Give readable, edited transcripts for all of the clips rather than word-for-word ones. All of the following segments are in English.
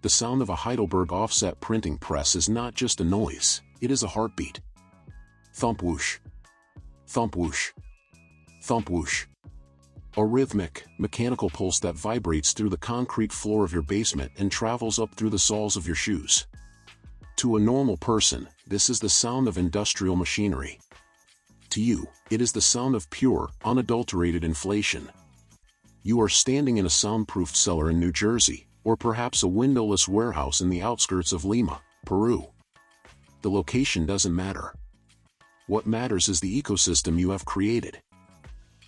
The sound of a Heidelberg offset printing press is not just a noise, it is a heartbeat. Thump whoosh. Thump whoosh. Thump whoosh. A rhythmic, mechanical pulse that vibrates through the concrete floor of your basement and travels up through the soles of your shoes. To a normal person, this is the sound of industrial machinery. To you, it is the sound of pure, unadulterated inflation. You are standing in a soundproofed cellar in New Jersey, or perhaps a windowless warehouse in the outskirts of Lima, Peru. The location doesn't matter. What matters is the ecosystem you have created.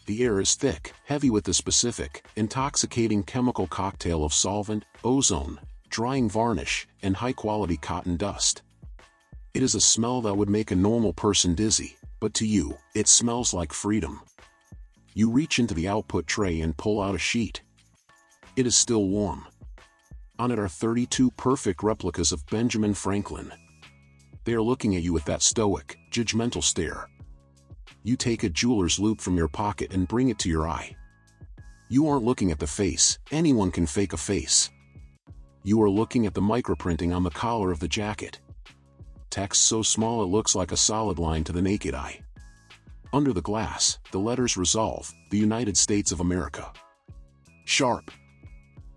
The air is thick, heavy with the specific, intoxicating chemical cocktail of solvent, ozone, drying varnish, and high-quality cotton dust. It is a smell that would make a normal person dizzy, but to you, it smells like freedom. You reach into the output tray and pull out a sheet. It is still warm. On it are 32 perfect replicas of Benjamin Franklin. They are looking at you with that stoic, judgmental stare. You take a jeweler's loupe from your pocket and bring it to your eye. You aren't looking at the face, anyone can fake a face. You are looking at the microprinting on the collar of the jacket. Text so small it looks like a solid line to the naked eye. Under the glass, the letters resolve, the United States of America. Sharp.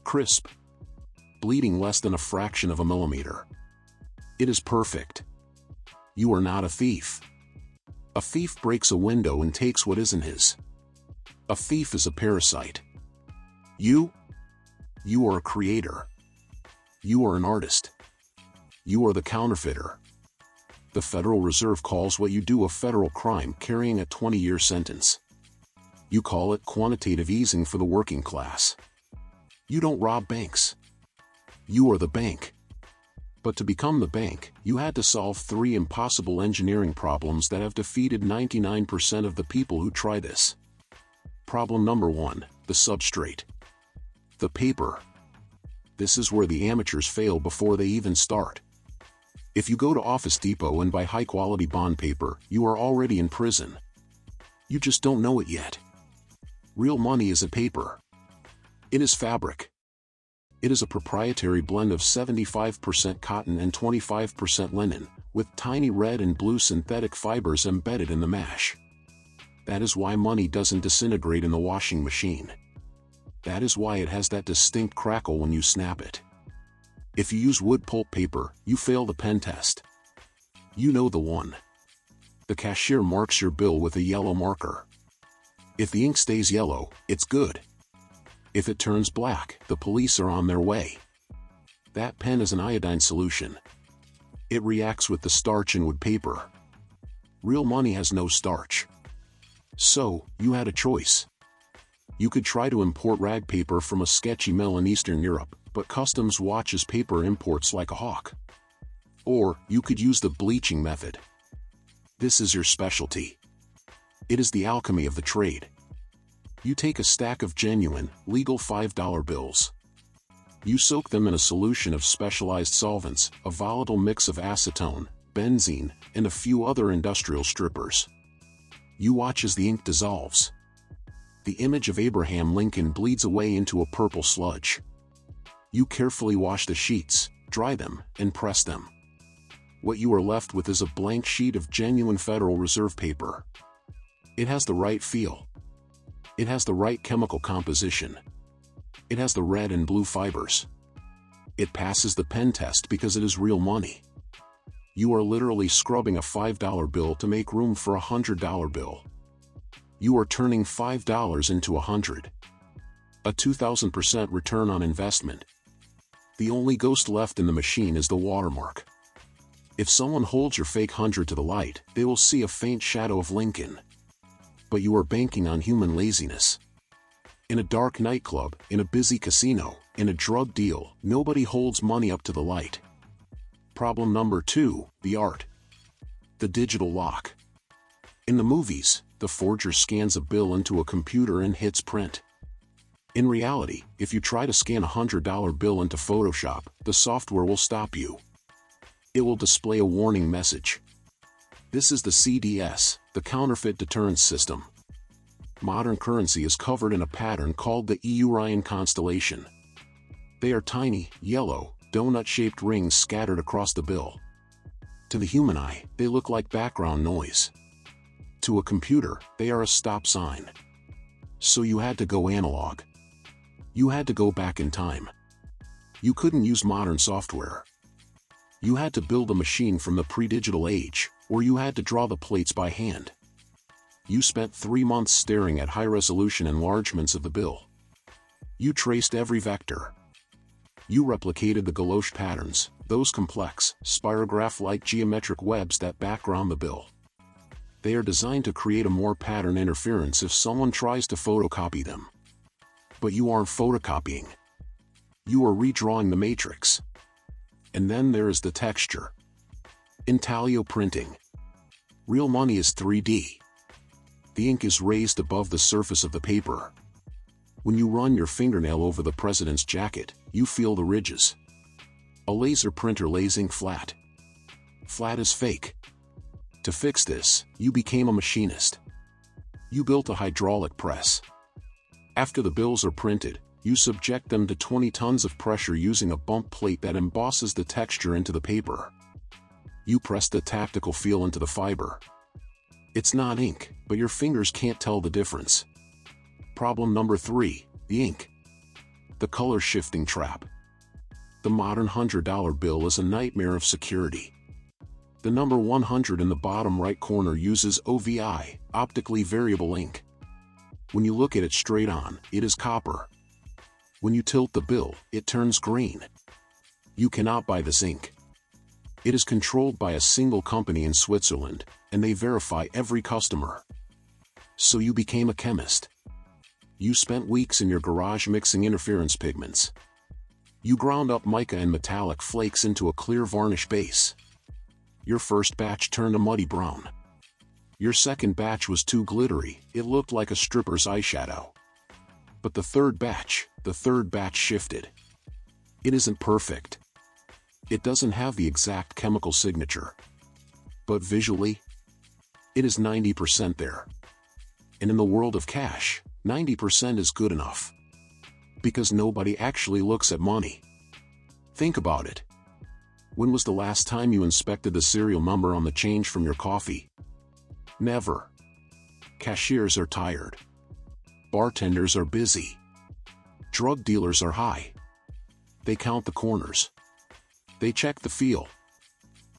Crisp. Bleeding less than a fraction of a millimeter. It is perfect. You are not a thief. A thief breaks a window and takes what isn't his. A thief is a parasite. You are a creator. You are an artist. You are the counterfeiter. The Federal Reserve calls what you do a federal crime carrying a 20-year sentence. You call it quantitative easing for the working class. You don't rob banks. You are the bank. But to become the bank, you had to solve 3 impossible engineering problems that have defeated 99% of the people who try this. Problem number 1, the substrate. The paper. This is where the amateurs fail before they even start. If you go to Office Depot and buy high-quality bond paper, you are already in prison. You just don't know it yet. Real money isn't paper. It is fabric. It is a proprietary blend of 75% cotton and 25% linen, with tiny red and blue synthetic fibers embedded in the mash. That is why money doesn't disintegrate in the washing machine. That is why it has that distinct crackle when you snap it. If you use wood pulp paper, you fail the pen test. You know the one. The cashier marks your bill with a yellow marker. If the ink stays yellow, it's good. If it turns black, the police are on their way. That pen is an iodine solution. It reacts with the starch in wood paper. Real money has no starch. So, you had a choice. You could try to import rag paper from a sketchy mill in Eastern Europe, but customs watches paper imports like a hawk. Or, you could use the bleaching method. This is your specialty. It is the alchemy of the trade. You take a stack of genuine, legal $5 bills. You soak them in a solution of specialized solvents, a volatile mix of acetone, benzene, and a few other industrial strippers. You watch as the ink dissolves. The image of Abraham Lincoln bleeds away into a purple sludge. You carefully wash the sheets, dry them, and press them. What you are left with is a blank sheet of genuine Federal Reserve paper. It has the right feel. It has the right chemical composition. It has the red and blue fibers. It passes the pen test because it is real money. You are literally scrubbing a $5 bill to make room for a $100 bill. You are turning $5 into $100. A 2,000% return on investment. The only ghost left in the machine is the watermark. If someone holds your fake 100 to the light, they will see a faint shadow of Lincoln. But you are banking on human laziness. In a dark nightclub, in a busy casino, in a drug deal, nobody holds money up to the light. Problem number 2, the art. The digital lock. In the movies, the forger scans a bill into a computer and hits print. In reality, if you try to scan a $100 bill into Photoshop, the software will stop you. It will display a warning message. This is the CDS, the Counterfeit Deterrence System. Modern currency is covered in a pattern called the Orion constellation. They are tiny, yellow, donut-shaped rings scattered across the bill. To the human eye, they look like background noise. To a computer, they are a stop sign. So you had to go analog. You had to go back in time. You couldn't use modern software. You had to build a machine from the pre-digital age, or you had to draw the plates by hand. You spent 3 months staring at high-resolution enlargements of the bill. You traced every vector. You replicated the galoche patterns, those complex, spirograph-like geometric webs that background the bill. They are designed to create a more pattern interference if someone tries to photocopy them. But you aren't photocopying. You are redrawing the matrix. And then there is the texture. Intaglio printing. Real money is 3D. The ink is raised above the surface of the paper. When you run your fingernail over the president's jacket, you feel the ridges. A laser printer lays ink flat. Flat is fake. To fix this, you became a machinist. You built a hydraulic press. After the bills are printed, you subject them to 20 tons of pressure using a bump plate that embosses the texture into the paper. You press the tactile feel into the fiber. It's not ink, but your fingers can't tell the difference. Problem number 3, the ink. The color shifting trap. The modern $100 bill is a nightmare of security. The number 100 in the bottom right corner uses OVI, optically variable ink. When you look at it straight on, it is copper. When you tilt the bill, it turns green. You cannot buy this ink. It is controlled by a single company in Switzerland, and they verify every customer. So you became a chemist. You spent weeks in your garage mixing interference pigments. You ground up mica and metallic flakes into a clear varnish base. Your first batch turned a muddy brown. Your second batch was too glittery, it looked like a stripper's eyeshadow. But the third batch shifted. It isn't perfect. It doesn't have the exact chemical signature. But visually, it is 90% there. And in the world of cash, 90% is good enough. Because nobody actually looks at money. Think about it. When was the last time you inspected the serial number on the change from your coffee? Never. Cashiers are tired. Bartenders are busy. Drug dealers are high. They count the corners. They check the feel.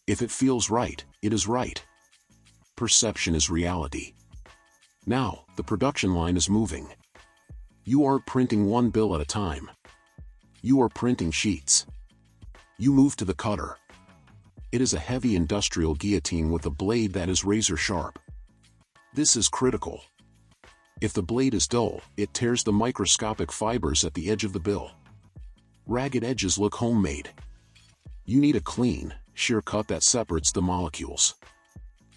If it feels right, it is right. Perception is reality. Now, the production line is moving. You aren't printing one bill at a time. You are printing sheets. You move to the cutter. It is a heavy industrial guillotine with a blade that is razor sharp. This is critical. If the blade is dull, it tears the microscopic fibers at the edge of the bill. Ragged edges look homemade. You need a clean, shear cut that separates the molecules.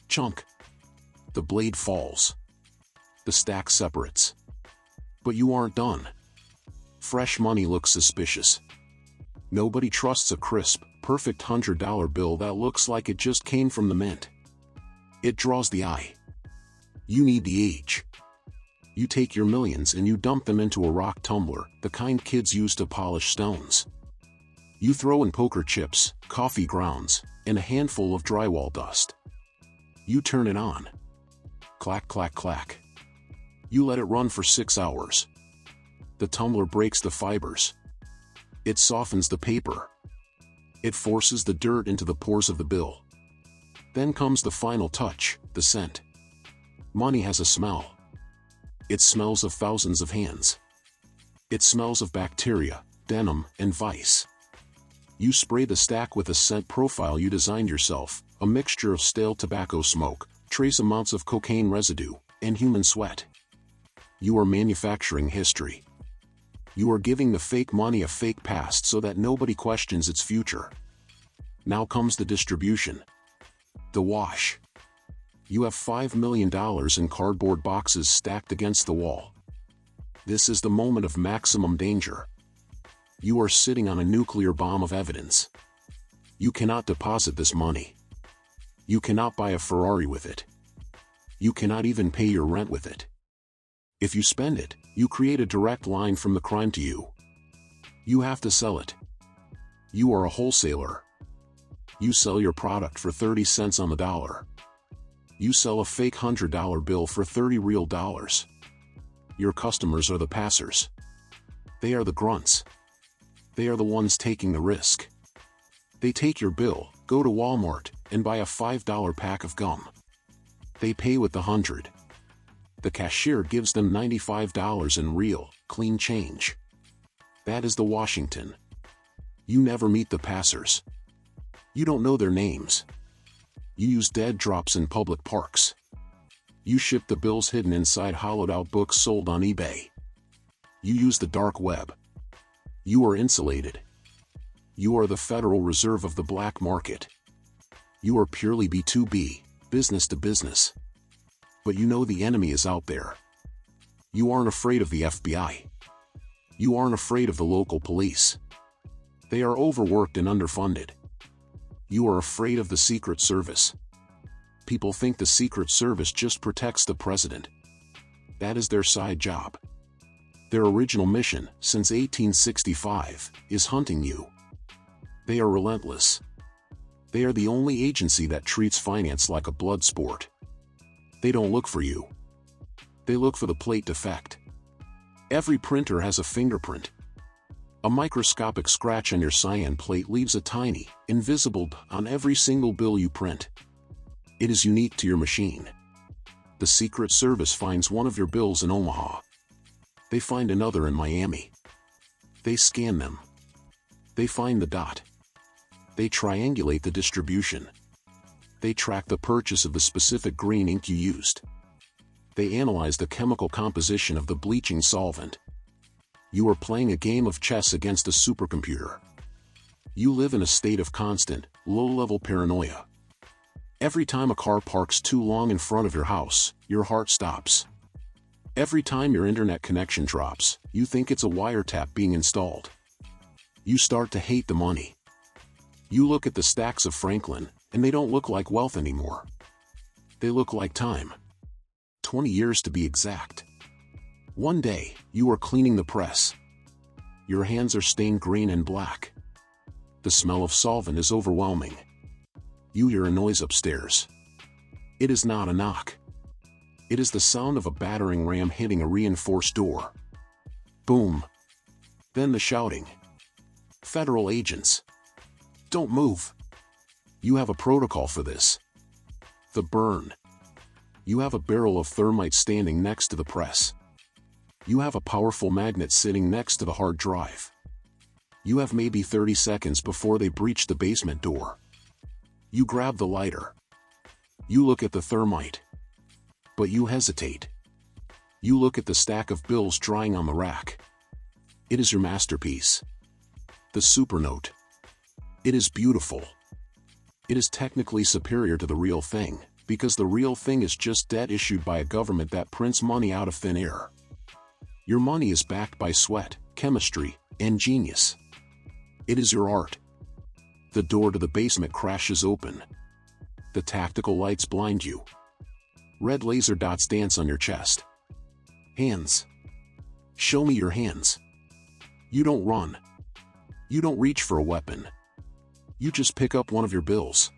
Chunk. The blade falls. The stack separates. But you aren't done. Fresh money looks suspicious. Nobody trusts a crisp, perfect $100 bill that looks like it just came from the mint. It draws the eye. You need the age. You take your millions and you dump them into a rock tumbler, the kind kids use to polish stones. You throw in poker chips, coffee grounds, and a handful of drywall dust. You turn it on. Clack, clack, clack. You let it run for 6 hours. The tumbler breaks the fibers. It softens the paper. It forces the dirt into the pores of the bill. Then comes the final touch, the scent. Money has a smell. It smells of thousands of hands. It smells of bacteria, denim, and vice. You spray the stack with a scent profile you designed yourself, a mixture of stale tobacco smoke, trace amounts of cocaine residue, and human sweat. You are manufacturing history. You are giving the fake money a fake past so that nobody questions its future. Now comes the distribution. The wash. You have $5 million in cardboard boxes stacked against the wall. This is the moment of maximum danger. You are sitting on a nuclear bomb of evidence. You cannot deposit this money. You cannot buy a Ferrari with it. You cannot even pay your rent with it. If you spend it, you create a direct line from the crime to you. You have to sell it. You are a wholesaler. You sell your product for 30 cents on the dollar. You sell a fake $100 bill for 30 real dollars. Your customers are the passers. They are the grunts. They are the ones taking the risk. They take your bill, go to Walmart, and buy a $5 pack of gum. They pay with the 100. The cashier gives them $95 in real, clean change. That is the Washington. You never meet the passers. You don't know their names. You use dead drops in public parks. You ship the bills hidden inside hollowed-out books sold on eBay. You use the dark web. You are insulated. You are the Federal Reserve of the black market. You are purely B2B, business to business. But you know the enemy is out there. You aren't afraid of the FBI. You aren't afraid of the local police. They are overworked and underfunded. You are afraid of the Secret Service. People think the Secret Service just protects the president. That is their side job. Their original mission, since 1865, is hunting you. They are relentless. They are the only agency that treats finance like a blood sport. They don't look for you. They look for the plate defect. Every printer has a fingerprint. A microscopic scratch on your cyan plate leaves a tiny, invisible dot on every single bill you print. It is unique to your machine. The Secret Service finds one of your bills in Omaha. They find another in Miami. They scan them. They find the dot. They triangulate the distribution. They track the purchase of the specific green ink you used. They analyze the chemical composition of the bleaching solvent. You are playing a game of chess against a supercomputer. You live in a state of constant, low-level paranoia. Every time a car parks too long in front of your house, your heart stops. Every time your internet connection drops, you think it's a wiretap being installed. You start to hate the money. You look at the stacks of Franklin, and they don't look like wealth anymore. They look like time. 20 years to be exact. One day, you are cleaning the press. Your hands are stained green and black. The smell of solvent is overwhelming. You hear a noise upstairs. It is not a knock. It is the sound of a battering ram hitting a reinforced door. Boom. Then the shouting. Federal agents. Don't move. You have a protocol for this. The burn. You have a barrel of thermite standing next to the press. You have a powerful magnet sitting next to the hard drive. You have maybe 30 seconds before they breach the basement door. You grab the lighter. You look at the thermite. But you hesitate. You look at the stack of bills drying on the rack. It is your masterpiece. The Supernote. It is beautiful. It is technically superior to the real thing, because the real thing is just debt issued by a government that prints money out of thin air. Your money is backed by sweat, chemistry, and genius. It is your art. The door to the basement crashes open. The tactical lights blind you. Red laser dots dance on your chest. Hands. Show me your hands. You don't run. You don't reach for a weapon. You just pick up one of your bills.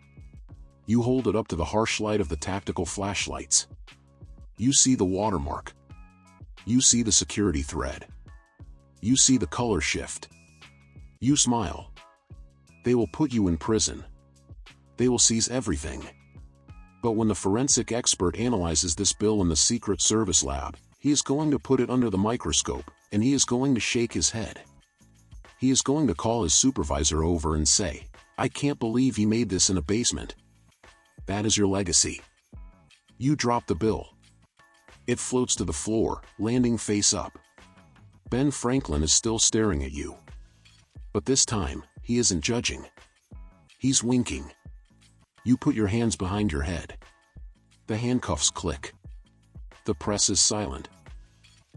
You hold it up to the harsh light of the tactical flashlights. You see the watermark. You see the security thread. You see the color shift. You smile. They will put you in prison. They will seize everything. But when the forensic expert analyzes this bill in the Secret Service lab, he is going to put it under the microscope, and he is going to shake his head. He is going to call his supervisor over and say, "I can't believe he made this in a basement." That is your legacy. You drop the bill. It floats to the floor, landing face up. Ben Franklin is still staring at you. But this time, he isn't judging. He's winking. You put your hands behind your head. The handcuffs click. The press is silent.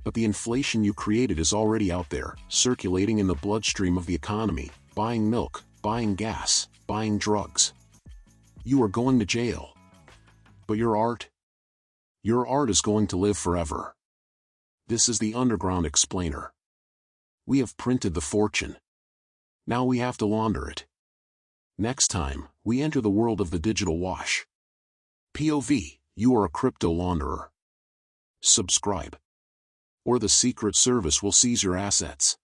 But the inflation you created is already out there, circulating in the bloodstream of the economy, buying milk, buying gas, buying drugs. You are going to jail. But your art is going to live forever. This is the Underground Explainer. We have printed the fortune. Now we have to launder it. Next time, we enter the world of the digital wash. POV, you are a crypto launderer. Subscribe, or the Secret Service will seize your assets.